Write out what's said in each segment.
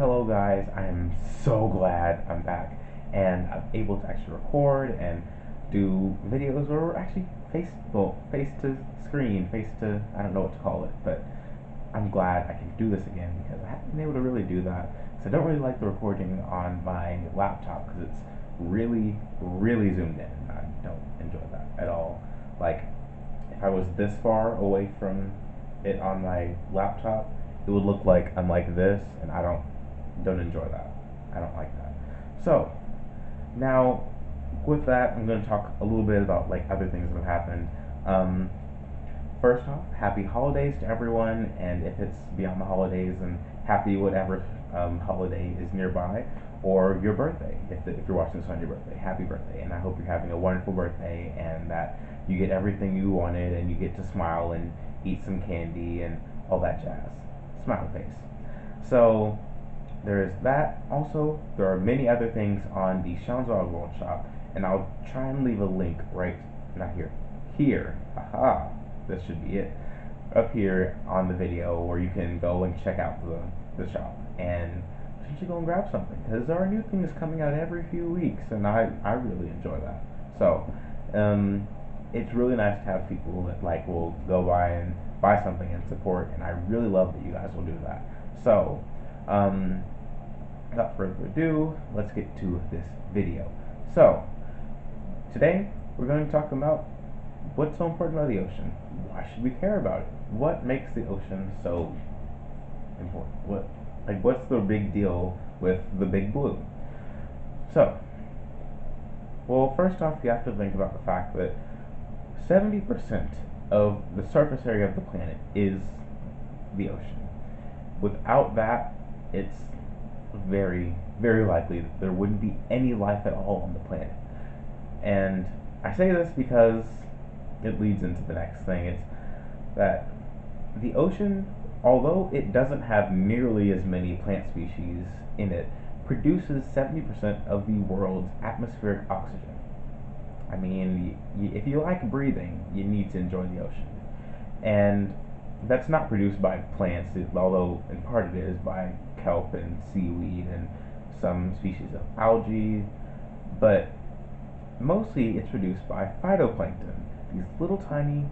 Hello guys, I am so glad I'm back and I'm able to actually record and do videos where we're actually face to screen, face to, I don't know what to call it, but I'm glad I can do this again because I haven't been able to really do that. So I don't really like the recording on my laptop because it's really zoomed in. I don't enjoy that at all. Like, if I was this far away from it on my laptop, it would look like I'm like this, and I don't enjoy that. I don't like that. So now, with that, I'm going to talk a little bit about like other things that have happened. Um, First off, happy holidays to everyone, and if it's beyond the holidays, then happy whatever holiday is nearby, or your birthday, if you're watching this on your birthday, happy birthday, and I hope you're having a wonderful birthday, and that you get everything you wanted, and you get to smile and eat some candy and all that jazz. Smile face. So, there's that. Also, there are many other things on the Shanzhou World Shop, and I'll try and leave a link right, not here, here, aha, this should be it, up here on the video where you can go and check out the shop, and you should go and grab something, because there are new things coming out every few weeks, and I really enjoy that. So, it's really nice to have people that like will go by and buy something and support, and I really love that you guys will do that. So, without further ado, let's get to this video. So, today we're going to talk about what's so important about the ocean. Why should we care about it? What makes the ocean so important? What's the big deal with the big blue? So, well, first off, you have to think about the fact that 70% of the surface area of the planet is the ocean. Without that, it's very likely that there wouldn't be any life at all on the planet. And I say this because it leads into the next thing. It's that the ocean, although it doesn't have nearly as many plant species in it, produces 70% of the world's atmospheric oxygen. I mean, if you like breathing, you need to enjoy the ocean. And that's not produced by plants, although in part it is by kelp and seaweed and some species of algae, but mostly it's produced by phytoplankton, these little tiny,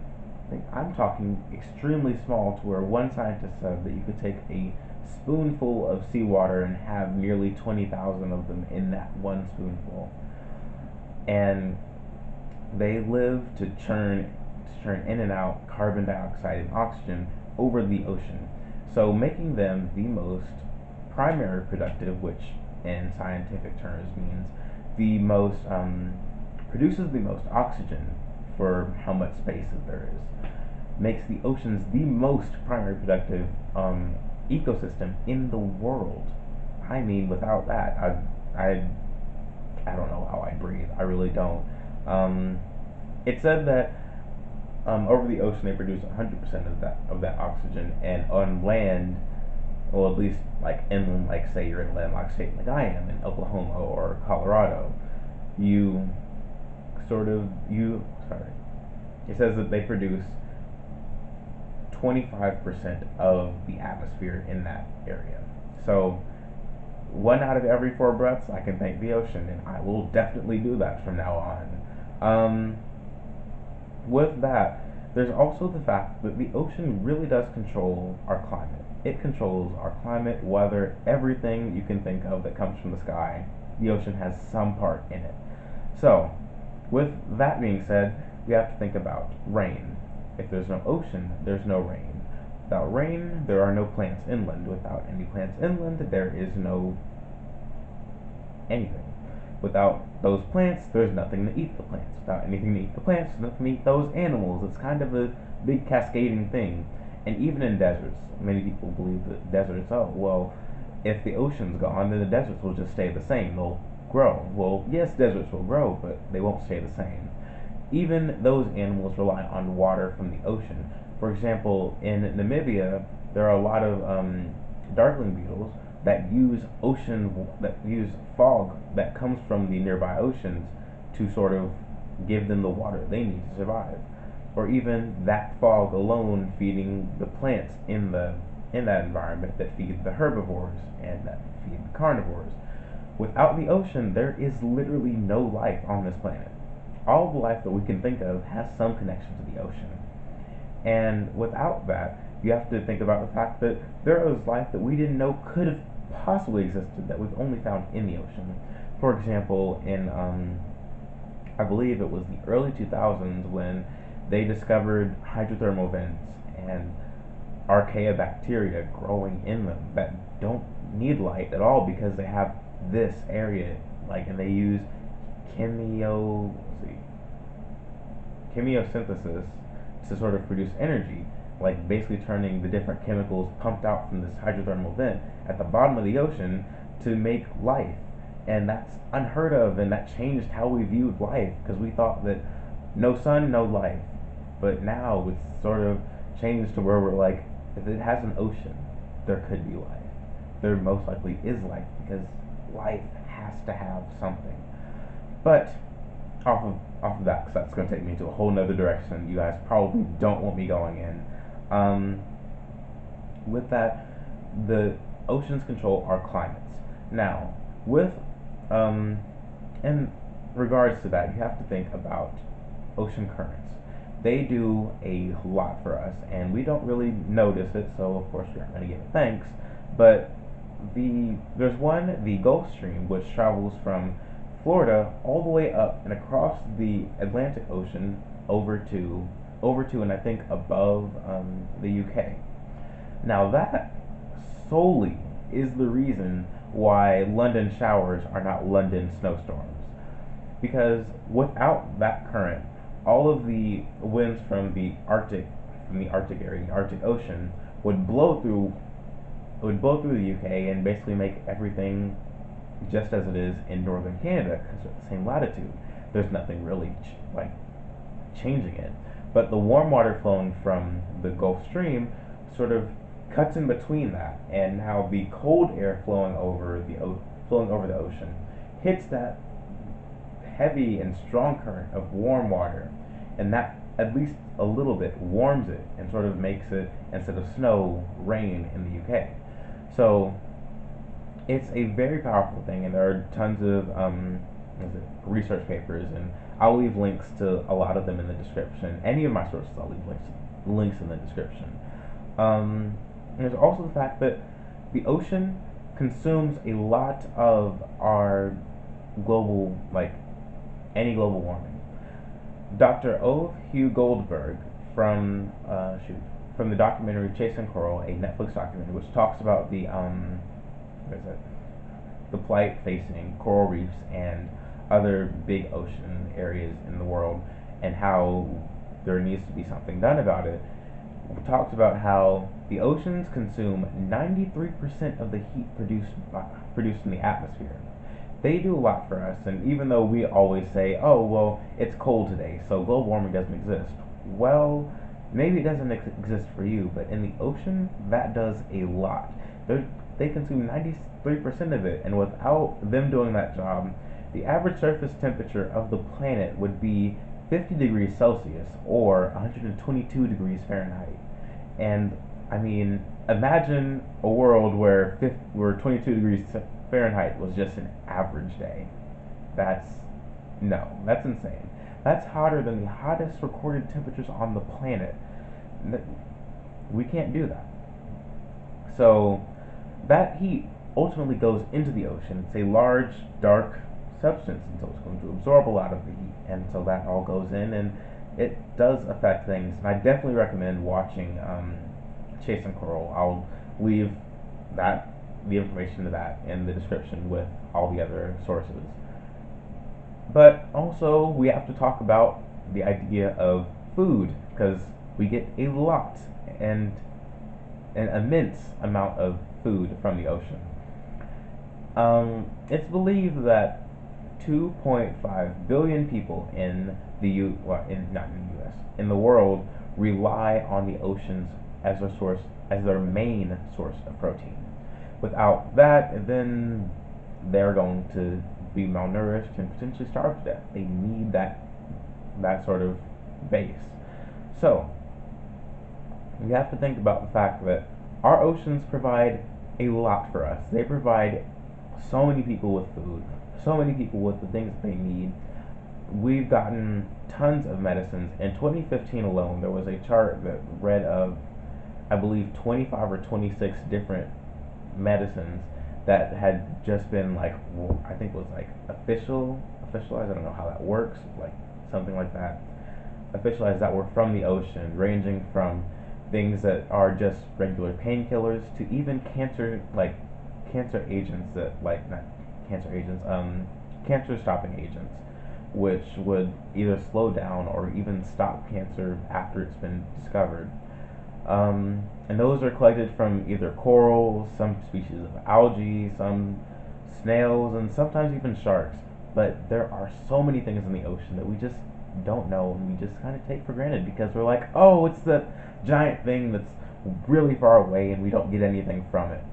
I'm talking extremely small, to where one scientist said that you could take a spoonful of seawater and have nearly 20,000 of them in that one spoonful. And they live to churn in and out carbon dioxide and oxygen over the ocean. So making them the most primary productive, which in scientific terms means the most produces the most oxygen for how much space that there is, makes the oceans the most primary productive ecosystem in the world. I mean, without that, I don't know how I breathe. I really don't. It said that over the ocean they produce 100% of that oxygen, and on land, well, at least like inland, like say you're in a landlocked state like I am in Oklahoma or Colorado, you sorry, it says that they produce 25% of the atmosphere in that area. So, one out of every 4 breaths, I can thank the ocean, and I will definitely do that from now on. With that, there's also the fact that the ocean really does control our climate. It controls our climate, weather, everything you can think of that comes from the sky. The ocean has some part in it. So, with that being said, we have to think about rain. If there's no ocean, there's no rain. Without rain, there are no plants inland. Without any plants inland, there is no anything. Without those plants, there's nothing to eat the plants. Without anything to eat the plants, there's nothing to eat those animals. It's kind of a big cascading thing. And even in deserts, many people believe that deserts, oh, well, if the ocean's gone, then the deserts will just stay the same. They'll grow. Well, yes, deserts will grow, but they won't stay the same. Even those animals rely on water from the ocean. For example, in Namibia, there are a lot of darkling beetles that use fog that comes from the nearby oceans to sort of give them the water they need to survive. Or even that fog alone feeding the plants in the in that environment that feed the herbivores and that feed the carnivores. Without the ocean, there is literally no life on this planet. All the life that we can think of has some connection to the ocean. And without that, you have to think about the fact that there is life that we didn't know could have possibly existed that we've only found in the ocean. For example, in I believe it was the early 2000s when they discovered hydrothermal vents and archaeobacteria growing in them that don't need light at all because they have this area, like, and they use chemio chemiosynthesis to sort of produce energy, like basically turning the different chemicals pumped out from this hydrothermal vent at the bottom of the ocean to make life. And that's unheard of, and that changed how we viewed life because we thought that no sun, no life. But now it's sort of changed to where we're like, if it has an ocean, there could be life. There most likely is life because life has to have something. But off of that, because that's going to take me to a whole nother direction you guys probably don't want me going in. With that, the oceans control our climates. Now, with in regards to that, you have to think about ocean currents. They do a lot for us, and we don't really notice it, so of course we aren't going to give it thanks. But there's one, the Gulf Stream, which travels from Florida all the way up and across the Atlantic Ocean over to and I think above the UK. Now that solely is the reason why London showers are not London snowstorms. Because without that current, all of the winds from the Arctic area, the Arctic Ocean, would blow through the UK and basically make everything just as it is in northern Canada because they're at the same latitude. There's nothing really like changing it. But the warm water flowing from the Gulf Stream sort of cuts in between that, and now the cold air flowing over the ocean hits that heavy and strong current of warm water, and that at least a little bit warms it and sort of makes it, instead of snow, rain in the UK. So it's a very powerful thing, and there are tons of research papers, and I'll leave links to a lot of them in the description. Any of my sources, I'll leave links in the description. And there's also the fact that the ocean consumes a lot of our global, like any global warming. Dr. Ove Hugh Goldberg from the documentary Chasing Coral, a Netflix documentary, which talks about the plight facing coral reefs and other big ocean areas in the world, and how there needs to be something done about it. We talked about how the oceans consume 93% of the heat produced in the atmosphere. They do a lot for us, and even though we always say, oh, well, it's cold today, so global warming doesn't exist. Well, maybe it doesn't exist for you, but in the ocean, that does a lot. They consume 93% of it, and without them doing that job, the average surface temperature of the planet would be 50 degrees Celsius or 122 degrees Fahrenheit. And I mean, imagine a world where 22 degrees Fahrenheit was just an average day. That's insane. That's hotter than the hottest recorded temperatures on the planet. We can't do that. So that heat ultimately goes into the ocean. It's a large, dark substance, and so it's going to absorb a lot of the heat, and so that all goes in, and it does affect things. And I definitely recommend watching Chasing Coral. I'll leave the information to that in the description with all the other sources. But also, we have to talk about the idea of food, because we get a lot and an immense amount of food from the ocean. It's believed that 2.5 billion people in in the world rely on the oceans as their main source of protein. Without that, then they're going to be malnourished and potentially starve to death. They need that sort of base. So you have to think about the fact that our oceans provide a lot for us. They provide so many people with food, so many people with the things that they need. We've gotten tons of medicines. In 2015 alone, there was a chart that read of, I believe, 25 or 26 different medicines that had just been like, well, I think it was like officialized. I don't know how that works, like something like that. Officialized that were from the ocean, ranging from things that are just regular painkillers to even cancer agents that like not cancer agents, cancer stopping agents, which would either slow down or even stop cancer after it's been discovered. And those are collected from either corals, some species of algae, some snails, and sometimes even sharks. But there are so many things in the ocean that we just don't know and we just kind of take for granted because we're like, oh, it's the giant thing that's really far away and we don't get anything from it.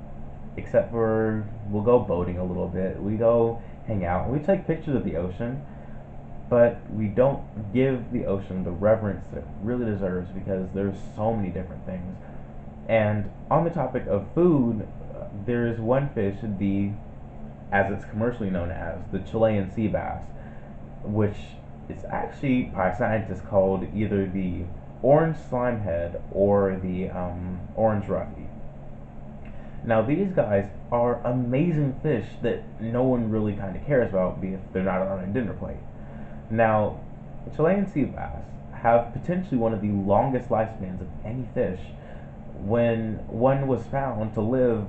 Except for we'll go boating a little bit, we go hang out, we take pictures of the ocean, but we don't give the ocean the reverence that it really deserves because there's so many different things. And on the topic of food, there is one fish, as it's commercially known as, the Chilean sea bass, which is actually by scientists called either the orange slimehead or the orange roughy. Now these guys are amazing fish that no one really kind of cares about if they're not on a dinner plate. Now, Chilean sea bass have potentially one of the longest lifespans of any fish. When one was found to live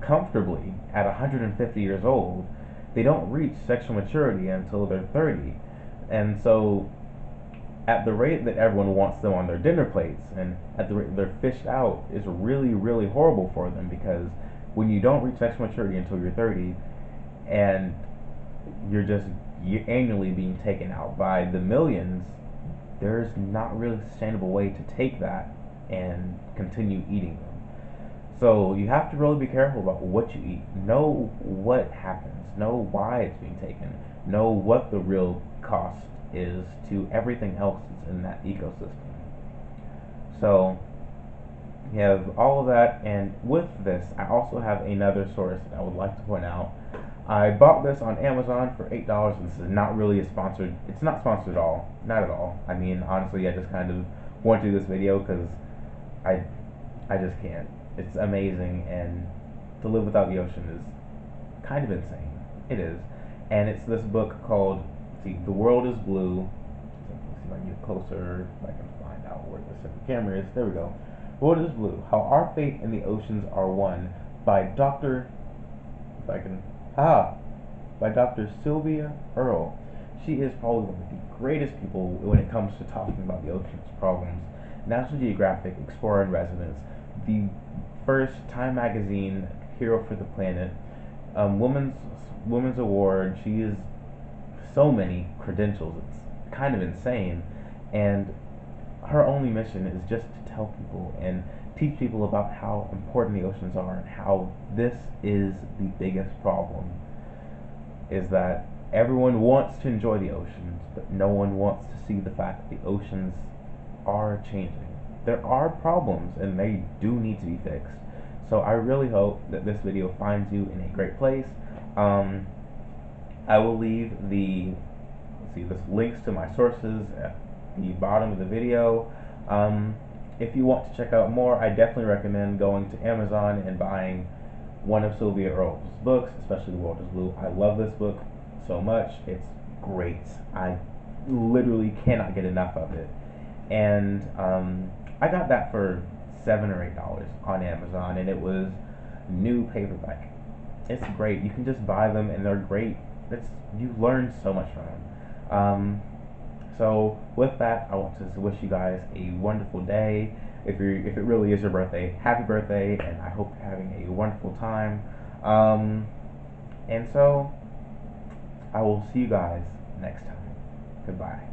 comfortably at 150 years old, they don't reach sexual maturity until they're 30. And so, at the rate that everyone wants them on their dinner plates and at the rate they're fished out is really, really horrible for them because when you don't reach sexual maturity until you're 30 and you're annually being taken out by the millions, there's not really a sustainable way to take that and continue eating them. So you have to really be careful about what you eat. Know what happens. Know why it's being taken. Know what the real cost is to everything else that's in that ecosystem. So you have all of that, and with this, I also have another source that I would like to point out. I bought this on Amazon for $8, and this is not really a sponsored. It's not sponsored at all, not at all. I mean, honestly, I just kind of want to do this video because I, I just can't. It's amazing, and to live without the ocean is kind of insane. It is, and it's this book called, see, The World is Blue. Let's see if I can get closer, if I can find out where the camera is. There we go. The World is Blue: How Our Fate and the Oceans Are One by Dr. If I can, by Dr. Sylvia Earle. She is probably one of the greatest people when it comes to talking about the ocean's problems. National Geographic Explorer in Residence, the first Time Magazine Hero for the Planet, Women's Award. She is so many credentials. It's kind of insane, and her only mission is just to tell people and teach people about how important the oceans are and how this is the biggest problem. Is that everyone wants to enjoy the oceans, but no one wants to see the fact that the oceans are changing. There are problems and they do need to be fixed. So I really hope that this video finds you in a great place. I will leave the links to my sources at the bottom of the video. If you want to check out more, I definitely recommend going to Amazon and buying one of Sylvia Earle's books, especially The World is Blue. I love this book so much. It's great. I literally cannot get enough of it. And I got that for $7 or $8 on Amazon, and it was new paperback. It's great. You can just buy them, and they're great. You learn so much from them. So with that, I want to wish you guys a wonderful day. If it really is your birthday, happy birthday, and I hope you're having a wonderful time. And so I will see you guys next time. Goodbye.